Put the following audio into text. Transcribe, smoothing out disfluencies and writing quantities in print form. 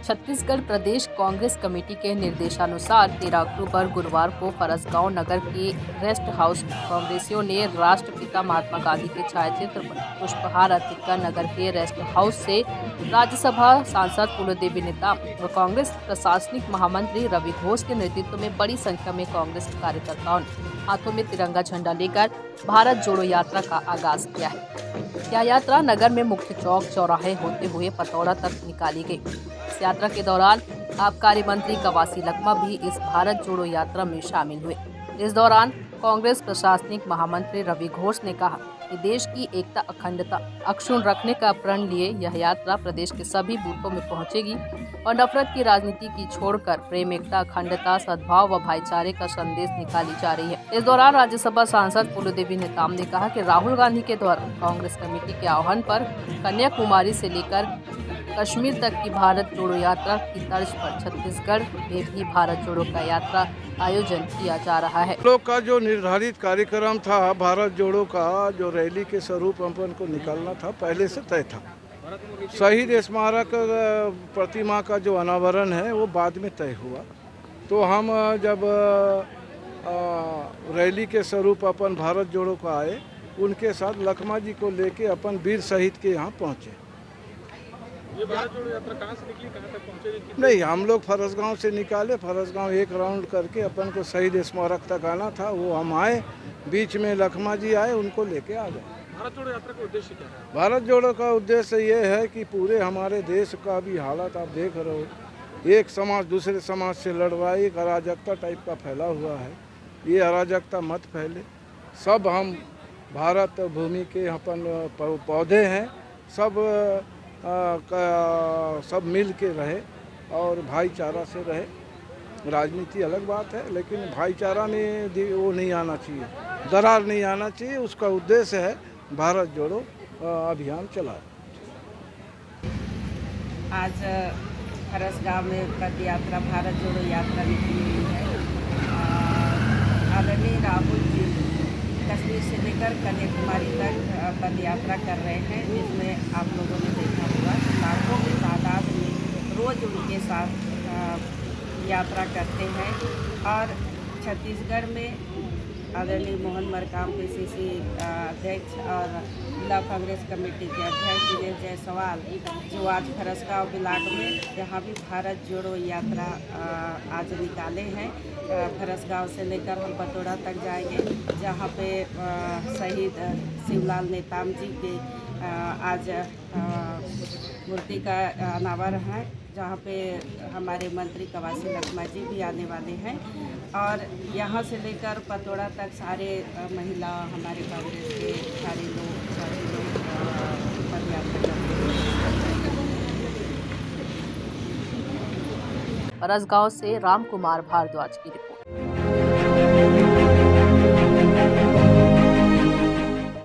छत्तीसगढ़ प्रदेश Congress committee के निर्देशानुसार 13 अक्टूबर गुरुवार को फरसगांव नगर के रेस्ट हाउस कांग्रेसियों ने राष्ट्रपिता महात्मा गांधी के छायाचित्र पर पुष्पहार अर्पित कर नगर के रेस्ट हाउस से राज्यसभा सांसद फूलोदेवी नेताम व कांग्रेस प्रशासनिक महामंत्री रवि घोष के नेतृत्व में बड़ी संख्या में कांग्रेस कार्यकर्ताओं ने हाथों में तिरंगा झंडा लेकर भारत जोड़ो यात्रा का आगाज किया है। यह यात्रा नगर में मुख्य चौक चौराहे होते हुए पतौड़ा तक निकाली गई। इस यात्रा के दौरान आबकारी मंत्री कवासी लखमा भी इस भारत जोड़ो यात्रा में शामिल हुए। इस दौरान कांग्रेस प्रशासनिक महामंत्री रवि घोष ने कहा कि देश की एकता अखंडता अक्षुण्ण रखने का प्रण लिए यह यात्रा प्रदेश के सभी बूथों में पहुंचेगी और नफरत की राजनीति की छोड़कर प्रेम, एकता, अखंडता, सद्भाव व भाईचारे का संदेश निकाली जा रही है। इस दौरान राज्यसभा सांसद फूलोदेवी नेताम ने कहा कि राहुल गांधी के द्वारा कांग्रेस कमेटी के आह्वान पर कन्याकुमारी से लेकर कश्मीर तक की भारत जोड़ो यात्रा की तर्ज पर छत्तीसगढ़ में भी भारत जोड़ो का यात्रा आयोजन किया जा रहा है। लोग का जो निर्धारित कार्यक्रम था भारत जोड़ो का, जो रैली के स्वरूप अपन को निकालना था, पहले से तय था। शहीद स्मारक प्रतिमा का जो अनावरण है वो बाद में तय हुआ। तो हम जब रैली के स्वरूप अपन भारत जोड़ो का आए, उनके साथ लखमा जी को लेके अपन वीर शहीद के यहाँ पहुँचे। ये भारत जोड़ो यात्रा कहाँ से निकली, कहाँ तक पहुँचेगी? नहीं, हम लोग फरसगांव से निकाले। फरसगांव एक राउंड करके अपन को शहीद स्मारक तक आना था, वो हम आए, बीच में लखमा जी आए, उनको लेके आ गए। भारत जोड़ो यात्रा का उद्देश्य क्या है? भारत जोड़ो का उद्देश्य ये है कि पूरे हमारे देश का भी हालत आप देख रहे हो, एक समाज दूसरे समाज से लड़ रहा है, एक अराजकता टाइप का फैला हुआ है। ये अराजकता मत फैले। सब हम भारत भूमि के अपन पौधे हैं, सब मिल के रहे और भाईचारा से रहे। राजनीति अलग बात है, लेकिन भाईचारा में वो नहीं आना चाहिए, दरार नहीं आना चाहिए। उसका उद्देश्य है भारत जोड़ो अभियान चला। आज फरसगांव में पद यात्रा भारत जोड़ो यात्रा निकली हुई है। आदरणीय राहुल जी कश्मीर से लेकर कन्याकुमारी तक पद यात्रा कर रहे हैं, जिसमें आप लोगों ने देखा होगा लाखों की तादाद में रोज उनके साथ यात्रा करते हैं। और छत्तीसगढ़ में आदरणीय मोहन मरकाम PCC अध्यक्ष और जिला कांग्रेस कमेटी के अध्यक्ष दिनेश जायसवाल, जो आज फरसगांव ब्लॉक में जहाँ भी भारत जोड़ो यात्रा आज निकाले हैं, फरसगांव से लेकर हम पतौड़ा तक जाएंगे, जहाँ पे शहीद शिवलाल नेताम जी के आज मूर्ति का अनावरण है, जहाँ पे हमारे मंत्री कवासी लखमा जी भी आने वाले हैं। और यहाँ से लेकर पतौड़ा तक सारे महिला, हमारे कांग्रेस के सारे लोग पदयात्रा करते हैं। फरसगांव से राम कुमार भारद्वाज की रिपोर्ट।